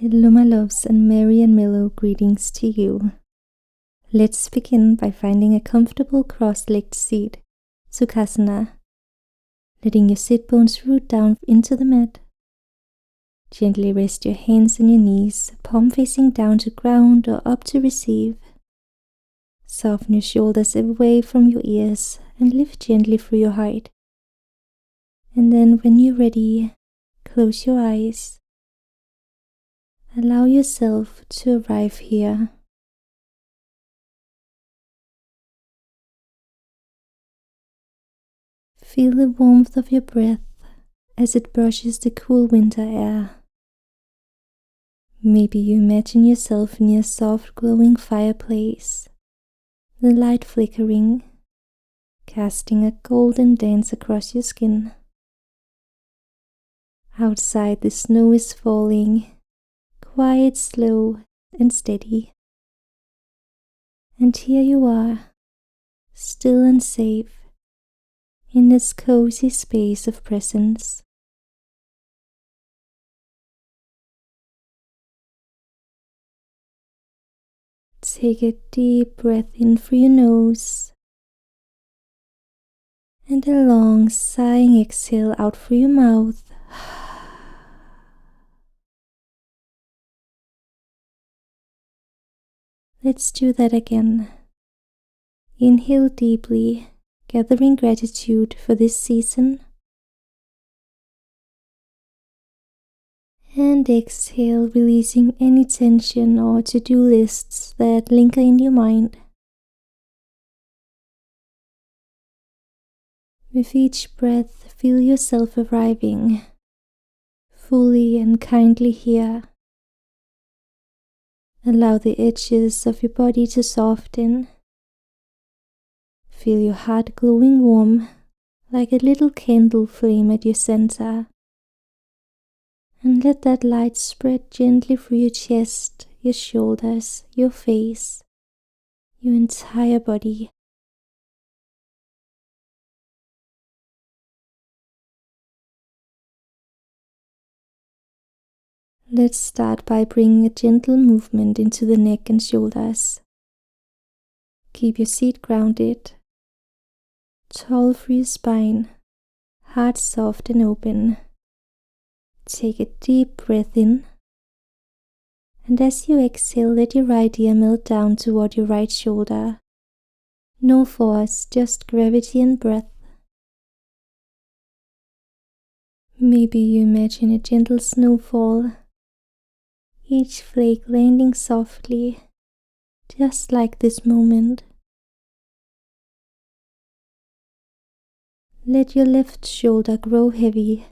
Hello my loves, and merry and mellow greetings to you. Let's begin by finding a comfortable cross-legged seat, Sukhasana, letting your sit bones root down into the mat. Gently rest your hands on your knees, palm facing down to ground or up to receive. Soften your shoulders away from your ears and lift gently through your heart. And then when you're ready, close your eyes. Allow yourself to arrive here. Feel the warmth of your breath as it brushes the cool winter air. Maybe you imagine yourself near a soft glowing fireplace, the light flickering, casting a golden dance across your skin. Outside the snow is falling, quiet, slow and steady. And here you are, still and safe, in this cozy space of presence. Take a deep breath in through your nose and a long sighing exhale out through your mouth. Let's do that again. Inhale deeply, gathering gratitude for this season. And exhale, releasing any tension or to-do lists that linger in your mind. With each breath, feel yourself arriving, fully and kindly here. Allow the edges of your body to soften. Feel your heart glowing warm, like a little candle flame at your center. And let that light spread gently through your chest, your shoulders, your face, your entire body. Let's start by bringing a gentle movement into the neck and shoulders. Keep your seat grounded, tall through your spine, heart soft and open. Take a deep breath in, and as you exhale, let your right ear melt down toward your right shoulder. No force, just gravity and breath. Maybe you imagine a gentle snowfall, each flake landing softly, just like this moment. Let your left shoulder grow heavy.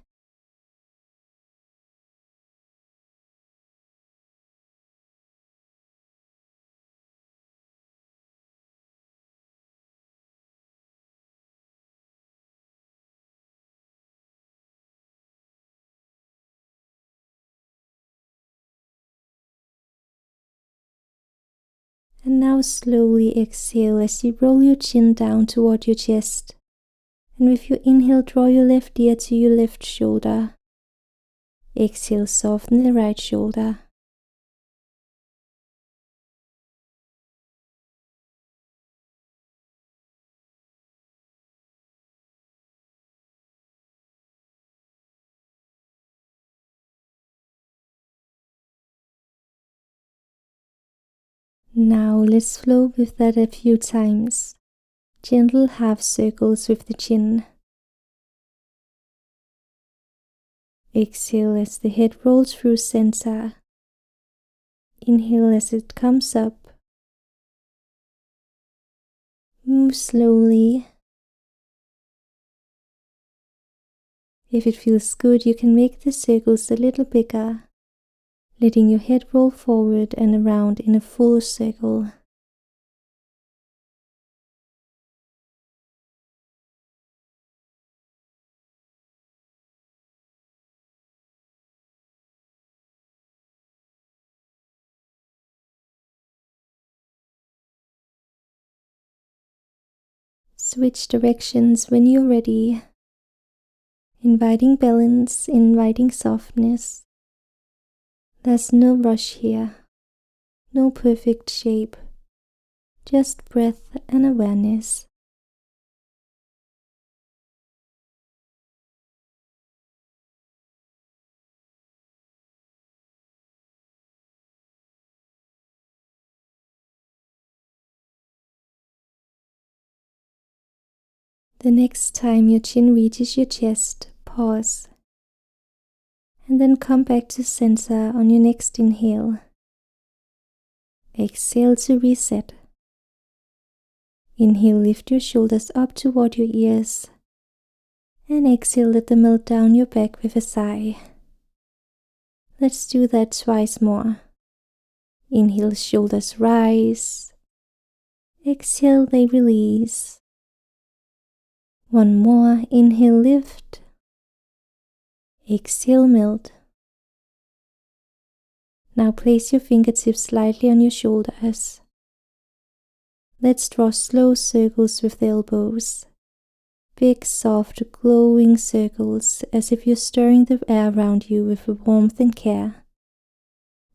And now slowly exhale as you roll your chin down toward your chest. And with your inhale, draw your left ear to your left shoulder. Exhale, soften the right shoulder. Now let's flow with that a few times. Gentle half circles with the chin. Exhale as the head rolls through center. Inhale as it comes up. Move slowly. If it feels good, you can make the circles a little bigger, letting your head roll forward and around in a full circle. Switch directions when you're ready, inviting balance, inviting softness. There's no rush here, no perfect shape, just breath and awareness. The next time your chin reaches your chest, pause, and then come back to center on your next inhale. Exhale to reset. Inhale, lift your shoulders up toward your ears, and exhale, let them melt down your back with a sigh. Let's do that twice more. Inhale, shoulders rise. Exhale, they release. One more. Inhale, lift. Exhale, melt. Now place your fingertips lightly on your shoulders. Let's draw slow circles with the elbows. Big, soft, glowing circles, as if you're stirring the air around you with warmth and care.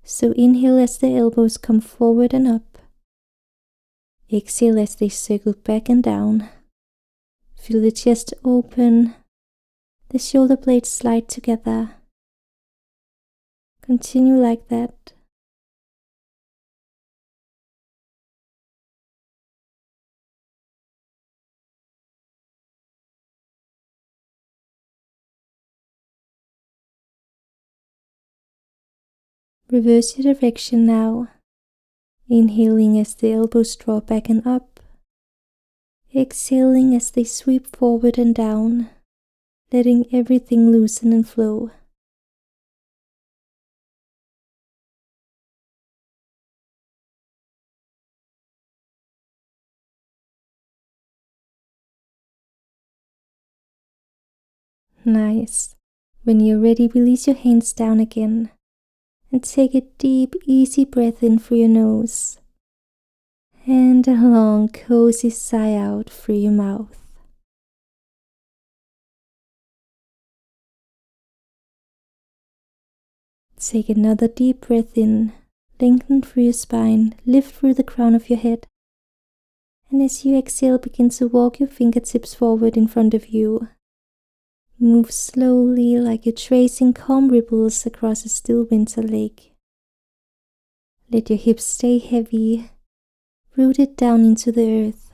So inhale as the elbows come forward and up. Exhale as they circle back and down. Feel the chest open, the shoulder blades slide together. Continue like that. Reverse your direction now. Inhaling as the elbows draw back and up. Exhaling as they sweep forward and down, letting everything loosen and flow. Nice. When you're ready, release your hands down again and take a deep, easy breath in through your nose and a long, cozy sigh out through your mouth. Take another deep breath in, lengthen through your spine, lift through the crown of your head. And as you exhale, begin to walk your fingertips forward in front of you. Move slowly like you're tracing calm ripples across a still winter lake. Let your hips stay heavy, rooted down into the earth,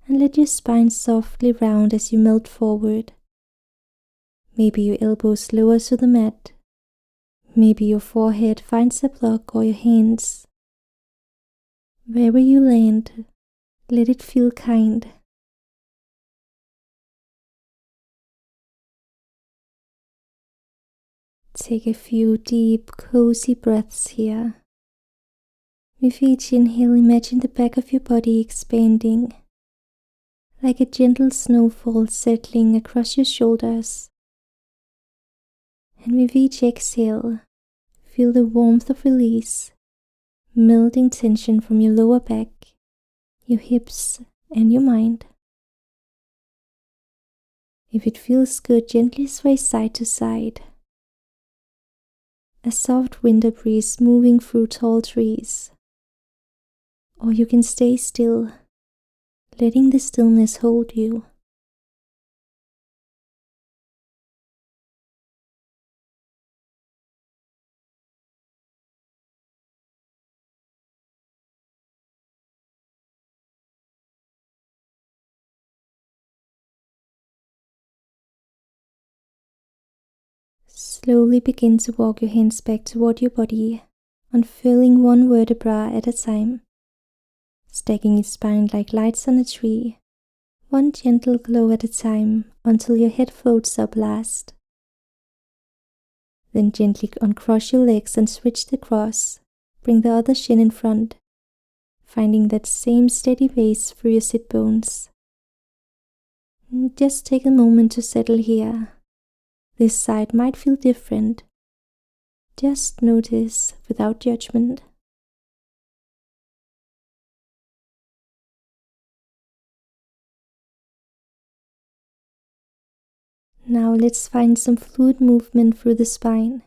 and let your spine softly round as you melt forward. Maybe your elbows lower to the mat. Maybe your forehead finds a block or your hands. Wherever you land, let it feel kind. Take a few deep, cozy breaths here. With each inhale, imagine the back of your body expanding, like a gentle snowfall settling across your shoulders. And with each exhale, feel the warmth of release, melting tension from your lower back, your hips, and your mind. If it feels good, gently sway side to side. A soft winter breeze moving through tall trees. Or you can stay still, letting the stillness hold you. Slowly begin to walk your hands back toward your body, unfurling one vertebra at a time, stacking your spine like lights on a tree, one gentle glow at a time until your head floats up last. Then gently uncross your legs and switch the cross, bring the other shin in front, finding that same steady base through your sit bones. Just take a moment to settle here. This side might feel different. Just notice without judgment. Now let's find some fluid movement through the spine.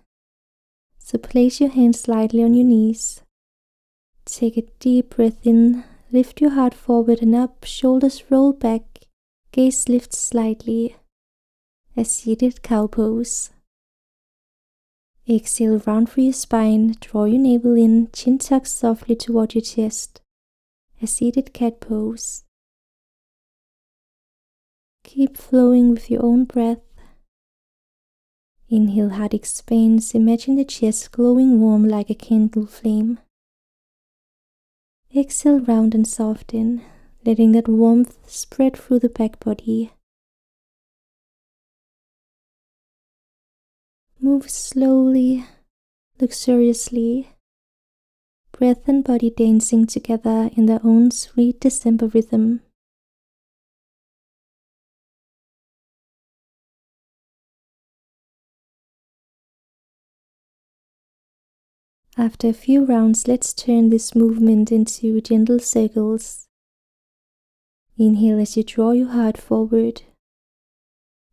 So place your hands lightly on your knees. Take a deep breath in, lift your heart forward and up, shoulders roll back, gaze lifts slightly. A seated cow pose. Exhale, round through your spine, draw your navel in, chin tucks softly toward your chest. A seated cat pose. Keep flowing with your own breath. Inhale, heart expands, imagine the chest glowing warm like a candle flame. Exhale, round and soften, letting that warmth spread through the back body. Move slowly, luxuriously, breath and body dancing together in their own sweet December rhythm. After a few rounds, let's turn this movement into gentle circles. Inhale as you draw your heart forward.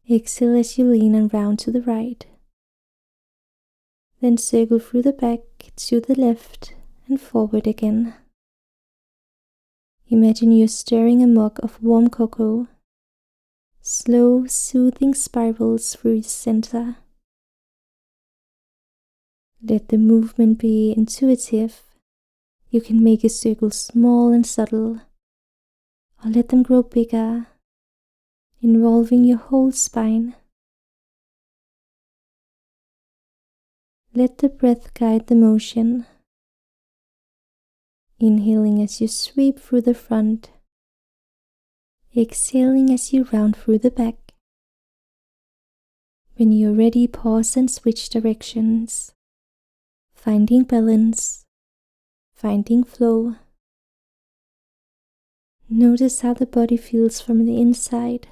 Exhale as you lean and round to the right. Then circle through the back to the left and forward again. Imagine you're stirring a mug of warm cocoa. Slow, soothing spirals through the center. Let the movement be intuitive. You can make a circle small and subtle, or let them grow bigger, involving your whole spine. Let the breath guide the motion. Inhaling as you sweep through the front. Exhaling as you round through the back. When you're ready, pause and switch directions. Finding balance, finding flow. Notice how the body feels from the inside.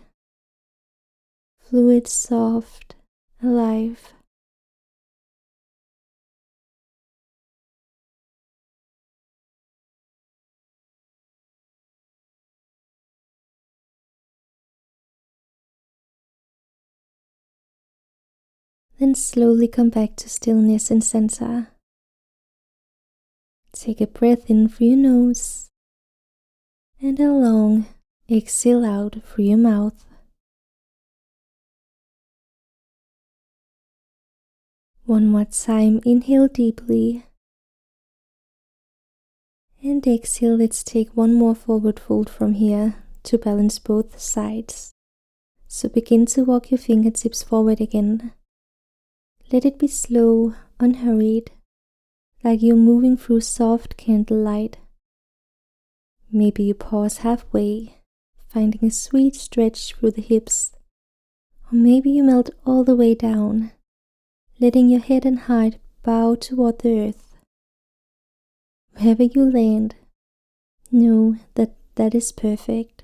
Fluid, soft, alive. Then slowly come back to stillness and center. Take a breath in through your nose and a long exhale out through your mouth. One more time, inhale deeply and exhale. Let's take one more forward fold from here to balance both sides. So begin to walk your fingertips forward again. Let it be slow, unhurried, like you're moving through soft candlelight. Maybe you pause halfway, finding a sweet stretch through the hips. Or maybe you melt all the way down, letting your head and heart bow toward the earth. Wherever you land, know that that is perfect.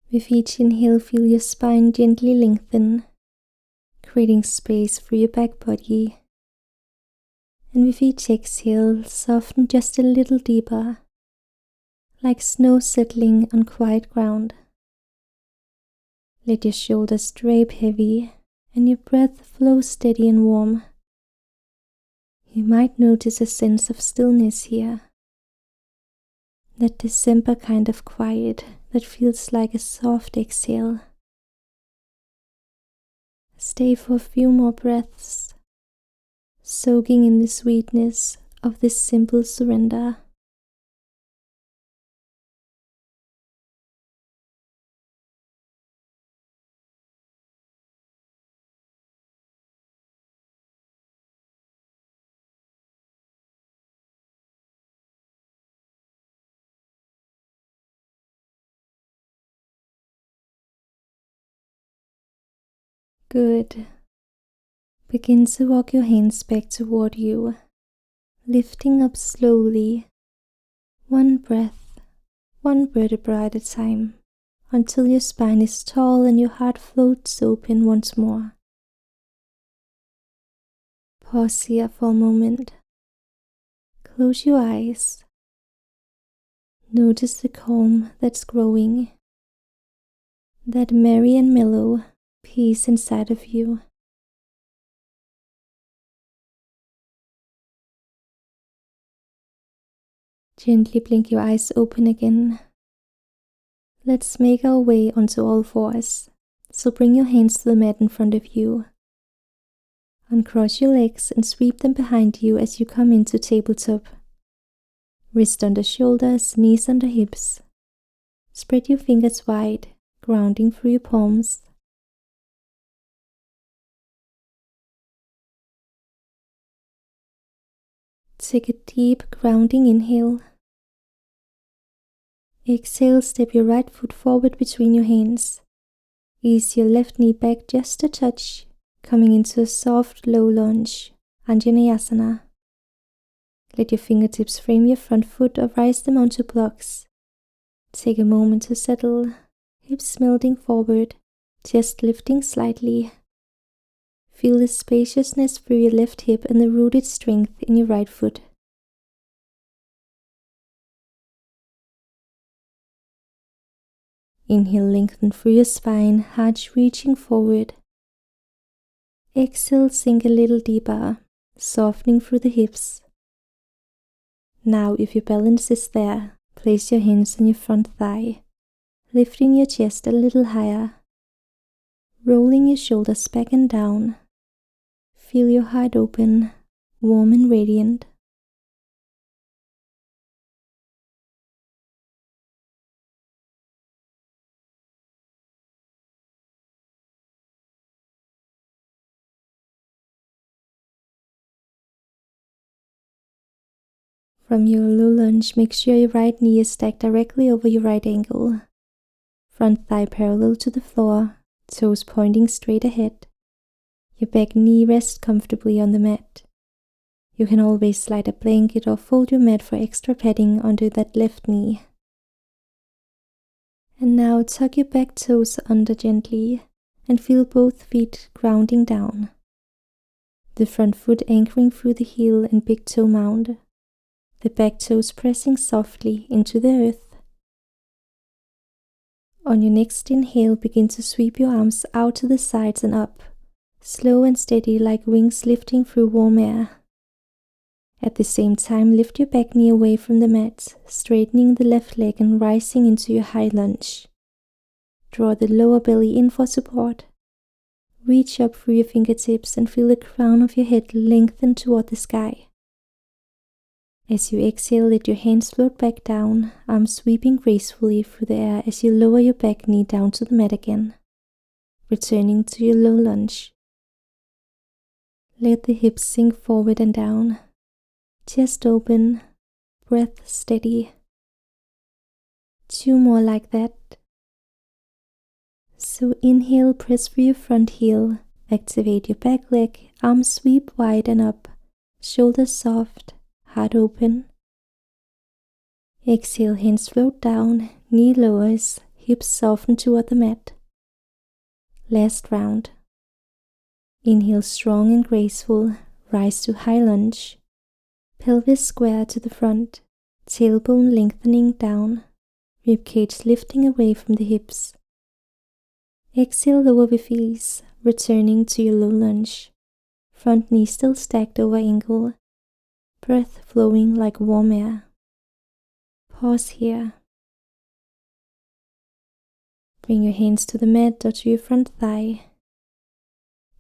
With each inhale, feel your spine gently lengthen, creating space for your back body. And with each exhale, soften just a little deeper, like snow settling on quiet ground. Let your shoulders drape heavy and your breath flow steady and warm. You might notice a sense of stillness here. That December kind of quiet that feels like a soft exhale. Stay for a few more breaths, soaking in the sweetness of this simple surrender. Good. Begin to walk your hands back toward you, lifting up slowly, one breath, one vertebra at a time, until your spine is tall and your heart floats open once more. Pause here for a moment. Close your eyes. Notice the calm that's growing, that merry and mellow peace inside of you. Gently blink your eyes open again. Let's make our way onto all fours. So bring your hands to the mat in front of you. Uncross your legs and sweep them behind you as you come into tabletop. Wrist under shoulders, knees under hips. Spread your fingers wide, grounding through your palms. Take a deep grounding inhale. Exhale, step your right foot forward between your hands. Ease your left knee back just a touch, coming into a soft low lunge, Anjaneyasana. Let your fingertips frame your front foot or rise them onto blocks. Take a moment to settle, hips melting forward, chest lifting slightly. Feel the spaciousness through your left hip and the rooted strength in your right foot. Inhale, lengthen through your spine, heart reaching forward. Exhale, sink a little deeper, softening through the hips. Now, if your balance is there, place your hands on your front thigh, lifting your chest a little higher. Rolling your shoulders back and down. Feel your heart open, warm and radiant. From your low lunge, make sure your right knee is stacked directly over your right ankle. Front thigh parallel to the floor, toes pointing straight ahead. Your back knee rests comfortably on the mat. You can always slide a blanket or fold your mat for extra padding under that left knee. And now tuck your back toes under gently and feel both feet grounding down. The front foot anchoring through the heel and big toe mound. The back toes pressing softly into the earth. On your next inhale, begin to sweep your arms out to the sides and up, slow and steady like wings lifting through warm air. At the same time, lift your back knee away from the mat, straightening the left leg and rising into your high lunge. Draw the lower belly in for support. Reach up through your fingertips and feel the crown of your head lengthen toward the sky. As you exhale, let your hands float back down, arms sweeping gracefully through the air as you lower your back knee down to the mat again, returning to your low lunge. Let the hips sink forward and down, chest open, breath steady. 2 more like that. So inhale, press through your front heel, activate your back leg, arms sweep wide and up, shoulders soft, heart open. Exhale, hands float down, knee lowers, hips soften toward the mat. Last round. Inhale strong and graceful, rise to high lunge. Pelvis square to the front, tailbone lengthening down, ribcage lifting away from the hips. Exhale, lower with ease, returning to your low lunge. Front knee still stacked over ankle. Breath flowing like warm air. Pause here. Bring your hands to the mat or to your front thigh.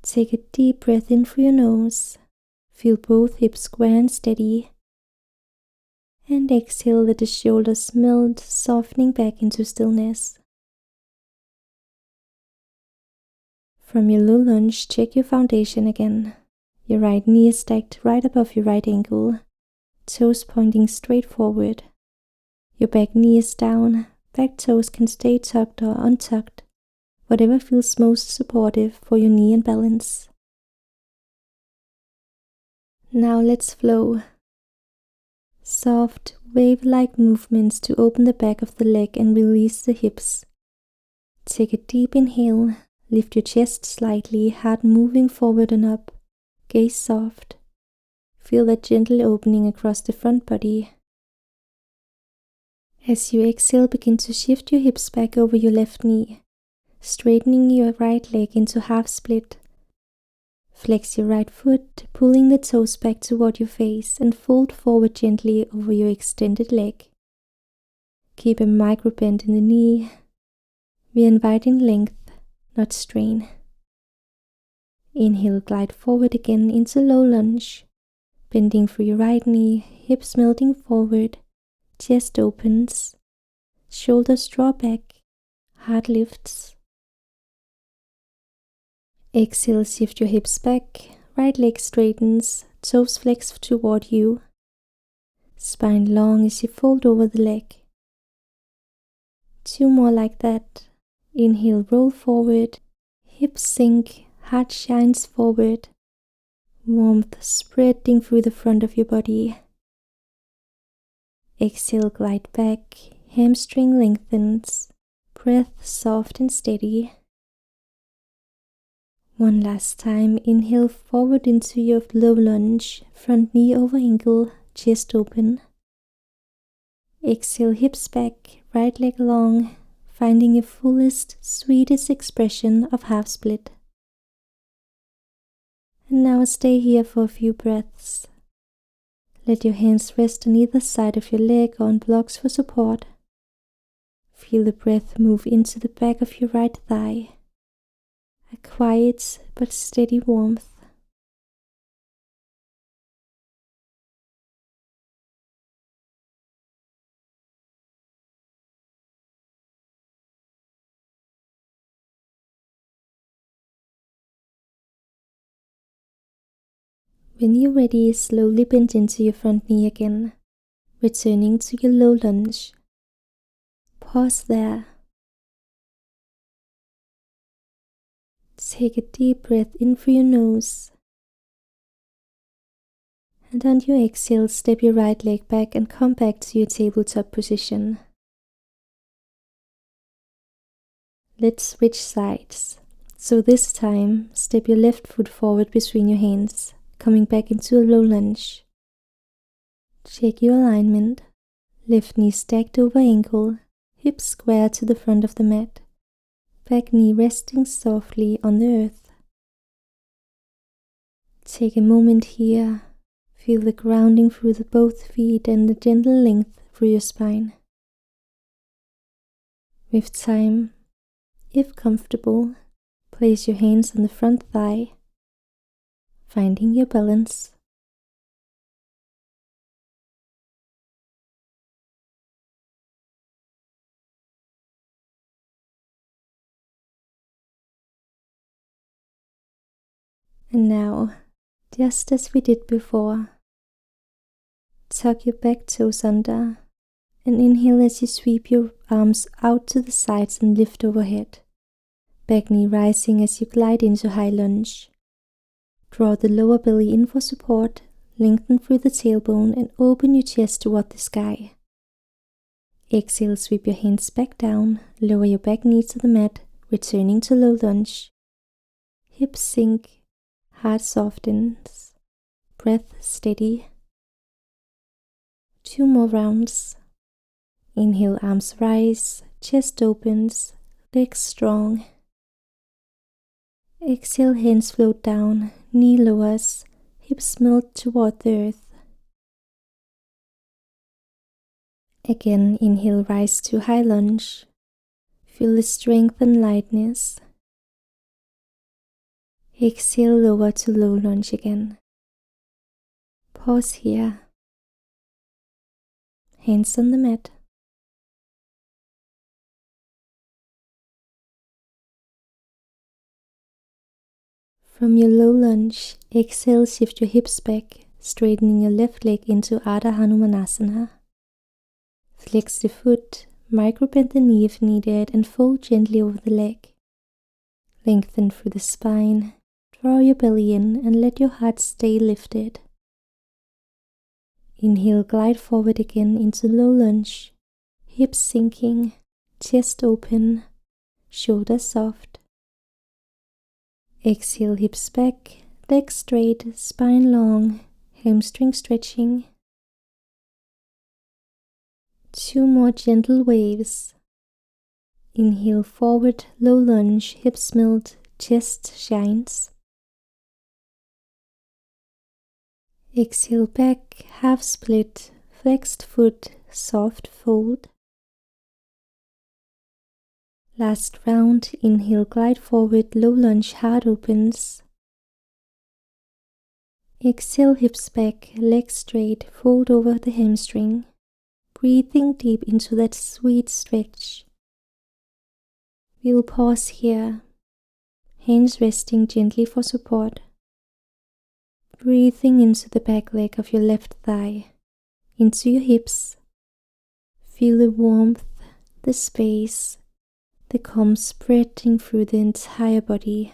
Take a deep breath in through your nose. Feel both hips square and steady. And exhale, let the shoulders melt, softening back into stillness. From your low lunge, check your foundation again. Your right knee is stacked right above your right ankle, toes pointing straight forward. Your back knee is down, back toes can stay tucked or untucked, whatever feels most supportive for your knee and balance. Now let's flow. Soft, wave-like movements to open the back of the leg and release the hips. Take a deep inhale, lift your chest slightly, heart moving forward and up. Gaze soft. Feel that gentle opening across the front body. As you exhale, begin to shift your hips back over your left knee. straightening your right leg into half split. Flex your right foot, pulling the toes back toward your face and fold forward gently over your extended leg. Keep a micro bend in the knee. We're inviting length, not strain. Inhale, glide forward again into low lunge. Bending through your right knee, hips melting forward, chest opens, shoulders draw back, heart lifts. Exhale, shift your hips back, right leg straightens, toes flex toward you. Spine long as you fold over the leg. 2 more like that. Inhale, roll forward, hips sink, heart shines forward. Warmth spreading through the front of your body. Exhale, glide back, hamstring lengthens, breath soft and steady. One last time, inhale forward into your low lunge, front knee over ankle, chest open. Exhale, hips back, right leg long, finding your fullest, sweetest expression of half split. And now stay here for a few breaths. Let your hands rest on either side of your leg or on blocks for support. Feel the breath move into the back of your right thigh. A quiet but steady warmth. When you're ready, slowly bend into your front knee again, returning to your low lunge. Pause there. Take a deep breath in through your nose. And on your exhale, step your right leg back and come back to your tabletop position. Let's switch sides. So this time, step your left foot forward between your hands, coming back into a low lunge. Check your alignment. Left knee stacked over ankle, hips square to the front of the mat. Back knee resting softly on the earth. Take a moment here. Feel the grounding through both feet and the gentle length through your spine. With time, if comfortable, place your hands on the front thigh, finding your balance. And now, just as we did before, tuck your back toes under and inhale as you sweep your arms out to the sides and lift overhead. Back knee rising as you glide into high lunge. Draw the lower belly in for support, lengthen through the tailbone and open your chest toward the sky. Exhale, sweep your hands back down, lower your back knee to the mat, returning to low lunge. Hips sink, heart softens, breath steady. 2 more rounds. Inhale, arms rise, chest opens, legs strong. Exhale, hands float down, knee lowers, hips melt toward the earth. Again, inhale, rise to high lunge. Feel the strength and lightness. Exhale, lower to low lunge again. Pause here. Hands on the mat. From your low lunge, exhale, shift your hips back, straightening your left leg into Ardha Hanumanasana. Flex the foot, micro bend the knee if needed, and fold gently over the leg. Lengthen through the spine, draw your belly in, and let your heart stay lifted. Inhale, glide forward again into low lunge, hips sinking, chest open, shoulders soft. Exhale, hips back, legs straight, spine long, hamstring stretching. 2 more gentle waves. Inhale forward, low lunge, hips melt, chest shines. Exhale back, half split, flexed foot, soft fold. Last round, inhale, glide forward, low lunge, heart opens. Exhale, hips back, legs straight, fold over the hamstring. Breathing deep into that sweet stretch. We'll pause here, hands resting gently for support. Breathing into the back leg of your left thigh, into your hips. Feel the warmth, the space, the calm spreading through the entire body.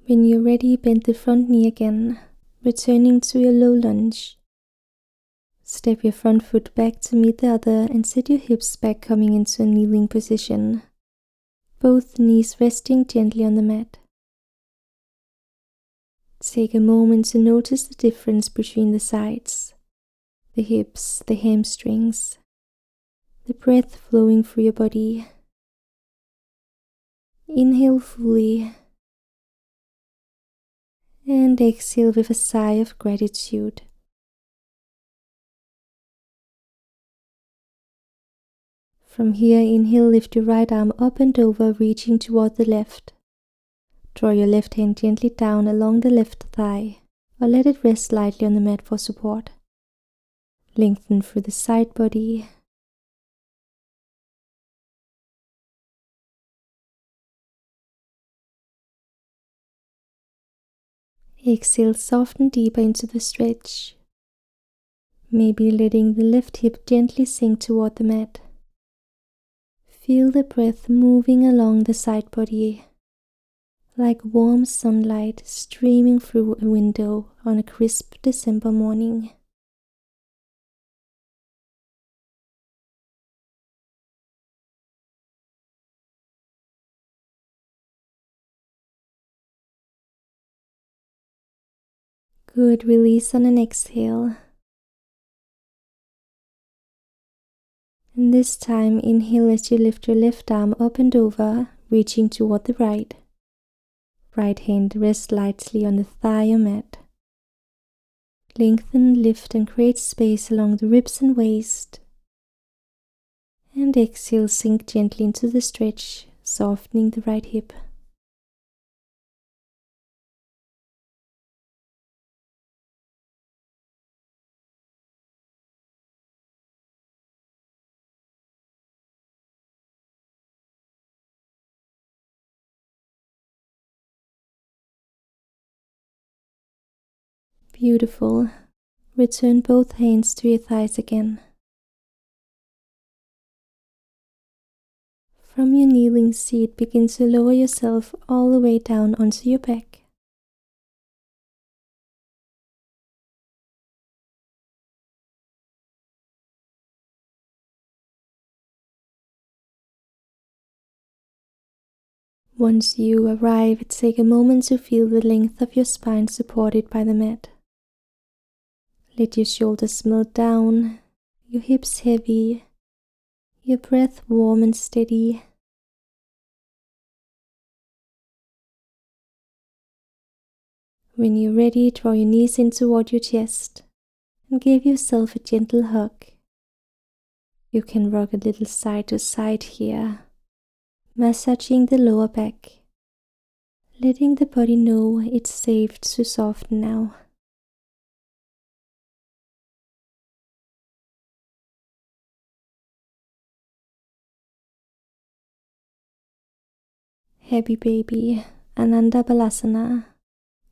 When you're ready, bend the front knee again, returning to your low lunge. Step your front foot back to meet the other and sit your hips back, coming into a kneeling position. Both knees resting gently on the mat. Take a moment to notice the difference between the sides, the hips, the hamstrings, the breath flowing through your body. Inhale fully and exhale with a sigh of gratitude. From here, inhale, lift your right arm up and over, reaching toward the left. Draw your left hand gently down along the left thigh, or let it rest lightly on the mat for support. Lengthen through the side body. Exhale, soften deeper into the stretch. Maybe letting the left hip gently sink toward the mat. Feel the breath moving along the side body, like warm sunlight streaming through a window on a crisp December morning. Good, release on an exhale. And this time, inhale as you lift your left arm up and over, reaching toward the right. Right hand rests lightly on the thigh or mat. Lengthen, lift and create space along the ribs and waist. And exhale, sink gently into the stretch, softening the right hip. Beautiful. Return both hands to your thighs again. From your kneeling seat, begin to lower yourself all the way down onto your back. Once you arrive, take a moment to feel the length of your spine supported by the mat. Let your shoulders melt down, your hips heavy, your breath warm and steady. When you're ready, draw your knees in toward your chest and give yourself a gentle hug. You can rock a little side to side here, massaging the lower back, letting the body know it's safe to soften now. Happy baby, Ananda Balasana.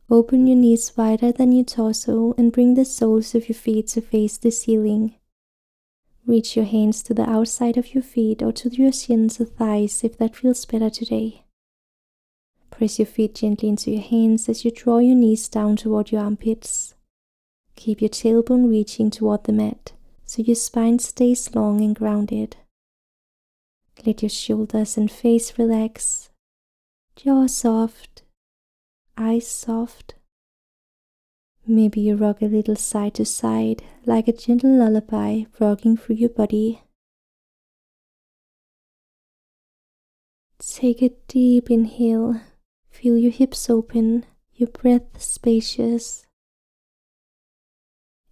Open your knees wider than your torso and bring the soles of your feet to face the ceiling. Reach your hands to the outside of your feet or to your shins or thighs if that feels better today. Press your feet gently into your hands as you draw your knees down toward your armpits. Keep your tailbone reaching toward the mat, so your spine stays long and grounded. Let your shoulders and face relax, jaw soft, eyes soft. Maybe you rock a little side to side like a gentle lullaby rocking through your body. Take a deep inhale, feel your hips open, your breath spacious.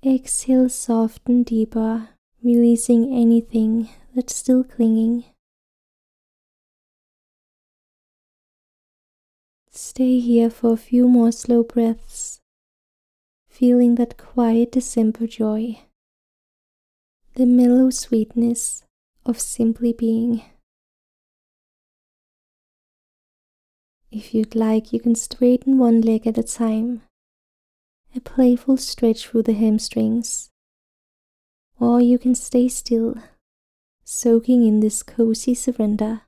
Exhale soft and deeper, releasing anything that's still clinging. Stay here for a few more slow breaths, feeling that quiet December joy, the mellow sweetness of simply being. If you'd like, you can straighten one leg at a time, a playful stretch through the hamstrings, or you can stay still, soaking in this cozy surrender.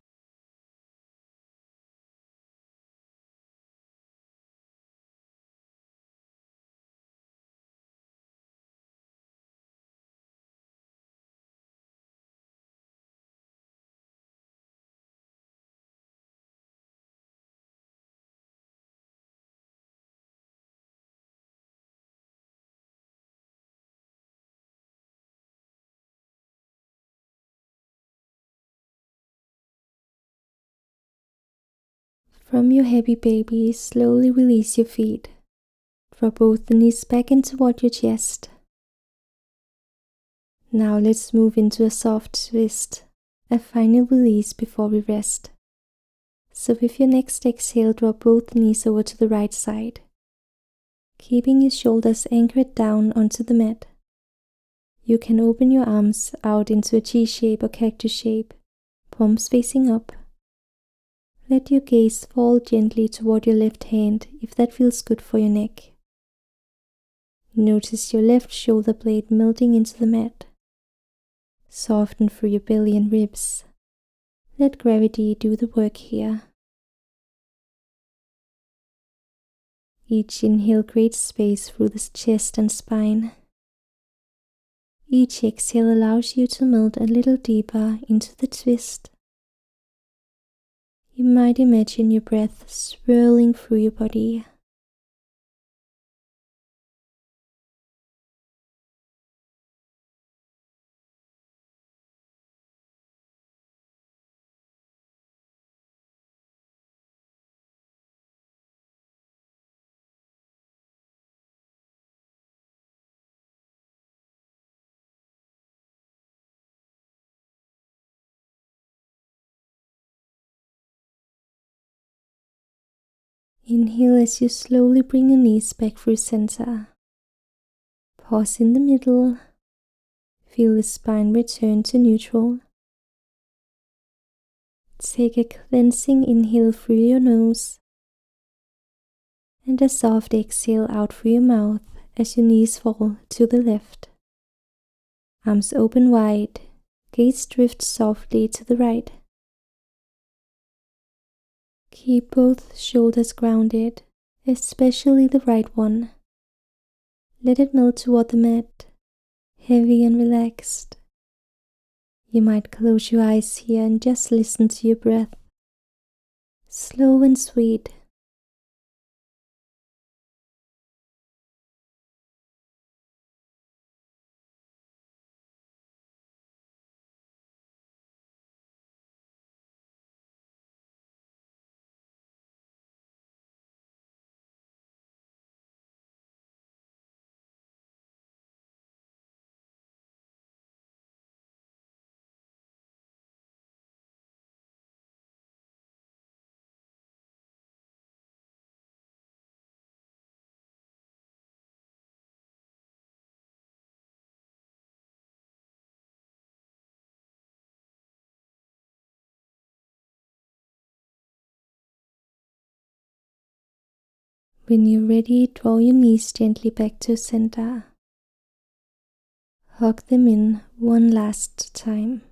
From your happy baby, slowly release your feet. Draw both the knees back in toward your chest. Now let's move into a soft twist, a final release before we rest. So with your next exhale, draw both knees over to the right side, keeping your shoulders anchored down onto the mat. You can open your arms out into a G shape or cactus shape, palms facing up. Let your gaze fall gently toward your left hand if that feels good for your neck. Notice your left shoulder blade melting into the mat. Soften through your belly and ribs. Let gravity do the work here. Each inhale creates space through the chest and spine. Each exhale allows you to melt a little deeper into the twist. You might imagine your breath swirling through your body. Inhale as you slowly bring your knees back through center. Pause in the middle. Feel the spine return to neutral. Take a cleansing inhale through your nose and a soft exhale out through your mouth as your knees fall to the left. Arms open wide, gaze drift softly to the right. Keep both shoulders grounded, especially the right one. Let it melt toward the mat, heavy and relaxed. You might close your eyes here and just listen to your breath. Slow and sweet. When you're ready, draw your knees gently back to center. Hug them in one last time.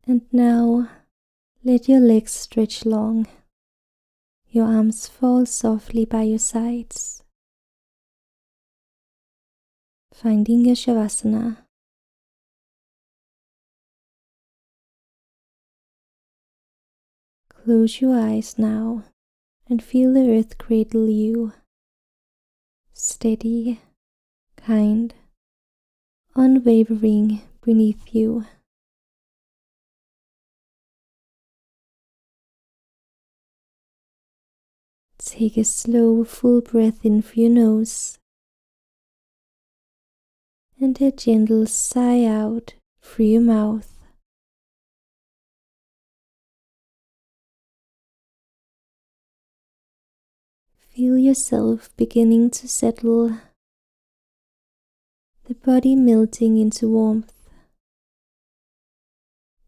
And now, let your legs stretch long. Your arms fall softly by your sides, finding your Shavasana. Close your eyes now and feel the earth cradle you, steady, kind, unwavering beneath you. Take a slow, full breath in through your nose and a gentle sigh out through your mouth. Feel yourself beginning to settle, the body melting into warmth,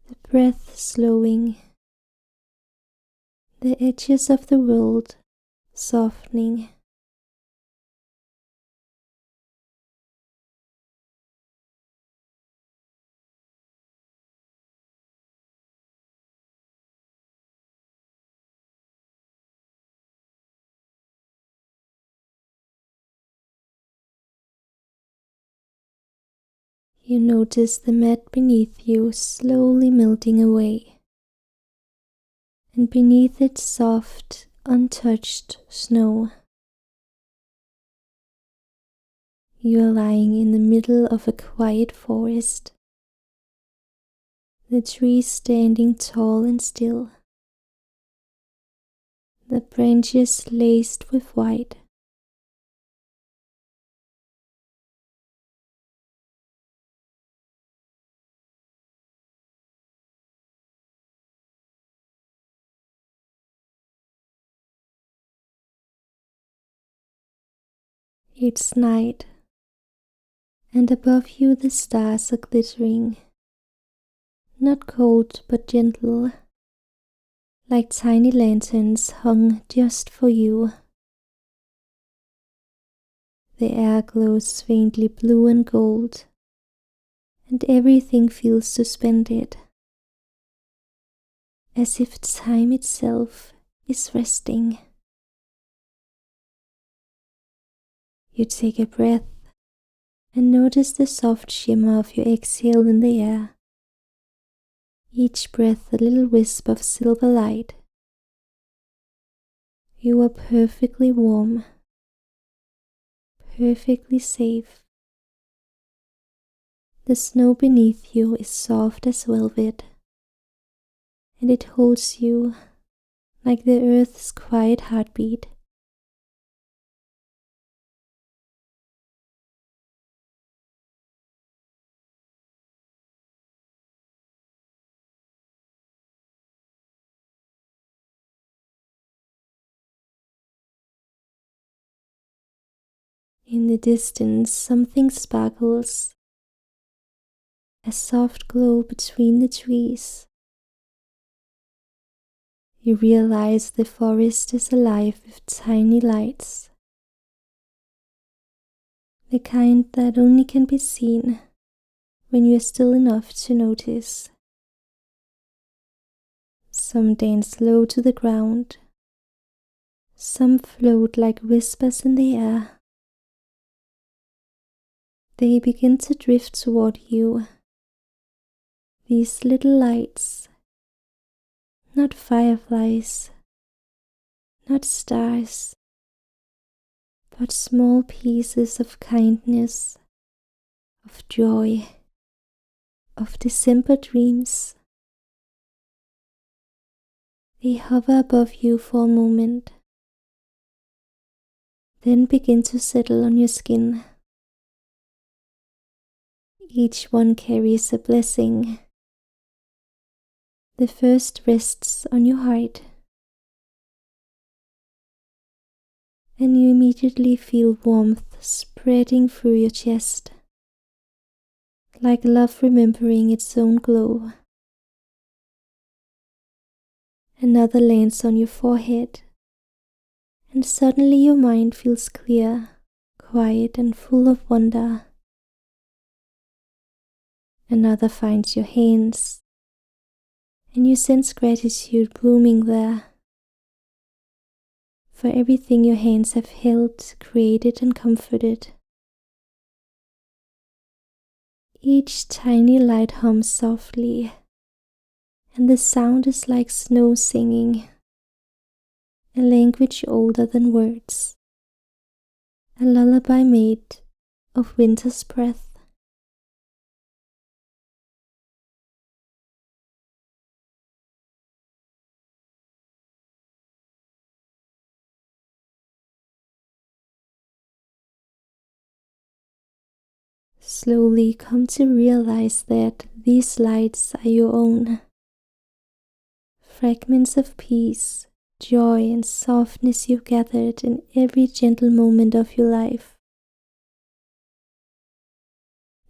the breath slowing, the edges of the world softening. You notice the mat beneath you slowly melting away, and beneath it soft, untouched snow. You are lying in the middle of a quiet forest, the trees standing tall and still, the branches laced with white. It's night, and above you the stars are glittering, not cold but gentle, like tiny lanterns hung just for you. The air glows faintly blue and gold, and everything feels suspended, as if time itself is resting. You take a breath and notice the soft shimmer of your exhale in the air. Each breath a little wisp of silver light. You are perfectly warm, perfectly safe. The snow beneath you is soft as velvet, and it holds you like the earth's quiet heartbeat. In the distance, something sparkles, a soft glow between the trees. You realize the forest is alive with tiny lights, the kind that only can be seen when you are still enough to notice. Some dance low to the ground, some float like whispers in the air. They begin to drift toward you, these little lights, not fireflies, not stars, but small pieces of kindness, of joy, of December dreams. They hover above you for a moment, then begin to settle on your skin. Each one carries a blessing. The first rests on your heart, and you immediately feel warmth spreading through your chest, like love remembering its own glow. Another lands on your forehead, and suddenly your mind feels clear, quiet, and full of wonder. Another finds your hands, and you sense gratitude blooming there. for everything your hands have held, created, and comforted. Each tiny light hums softly, and the sound is like snow singing, a language older than words, a lullaby made of winter's breath. Slowly come to realize that these lights are your own. Fragments of peace, joy, and softness you've gathered in every gentle moment of your life.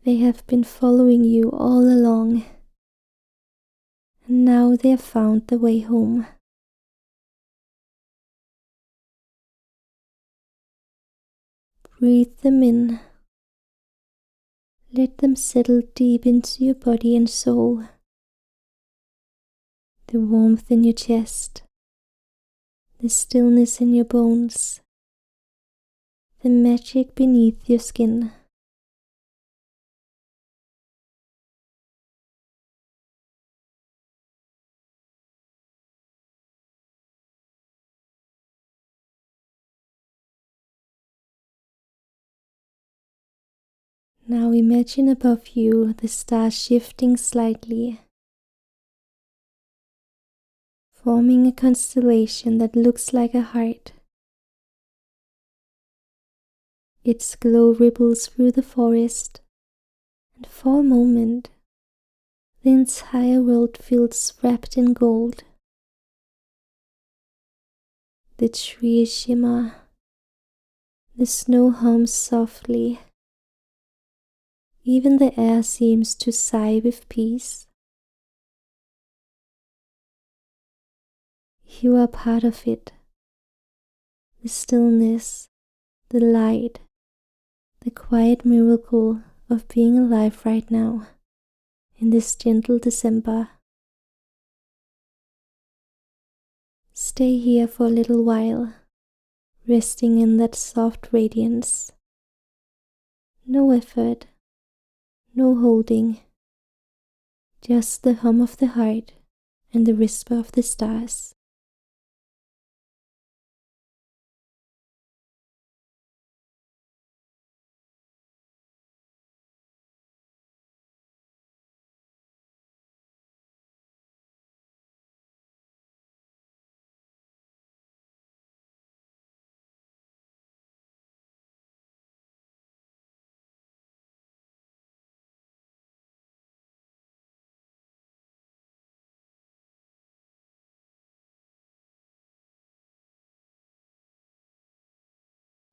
They have been following you all along, and now they have found the way home. Breathe them in. Let them settle deep into your body and soul. The warmth in your chest, the stillness in your bones, the magic beneath your skin. Now imagine above you the stars shifting slightly, forming a constellation that looks like a heart. Its glow ripples through the forest, and for a moment, the entire world feels wrapped in gold. The trees shimmer, the snow hums softly. Even the air seems to sigh with peace. You are part of it. The stillness, the light, the quiet miracle of being alive right now in this gentle December. Stay here for a little while, resting in that soft radiance. No effort, no holding, just the hum of the heart and the whisper of the stars.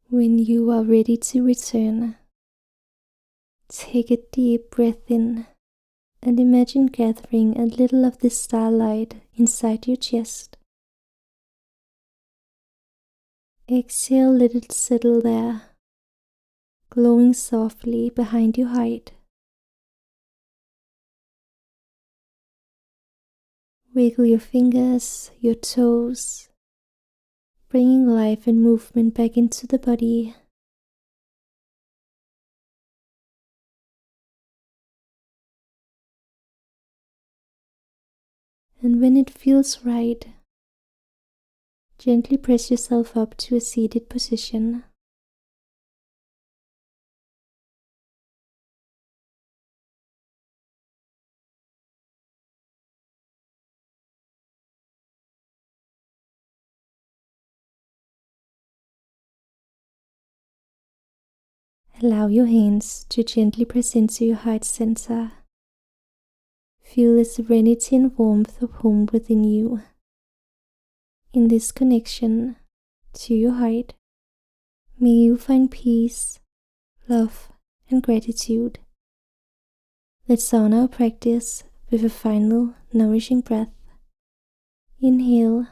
When you are ready to return, take a deep breath in and imagine gathering a little of the starlight inside your chest. Exhale, let it settle there, glowing softly behind your heart. Wiggle your fingers, your toes, bringing life and movement back into the body. And when it feels right, gently press yourself up to a seated position. Allow your hands to gently press into your heart center. Feel the serenity and warmth of home within you. In this connection to your heart, may you find peace, love, and gratitude. Let's honor our practice with a final nourishing breath. Inhale,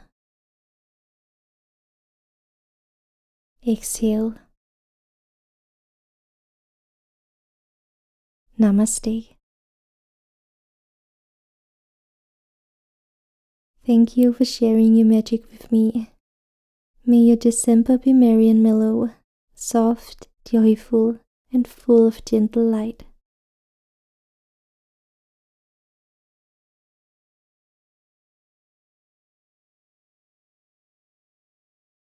exhale. Namaste. Thank you for sharing your magic with me. May your December be merry and mellow, soft, joyful, and full of gentle light.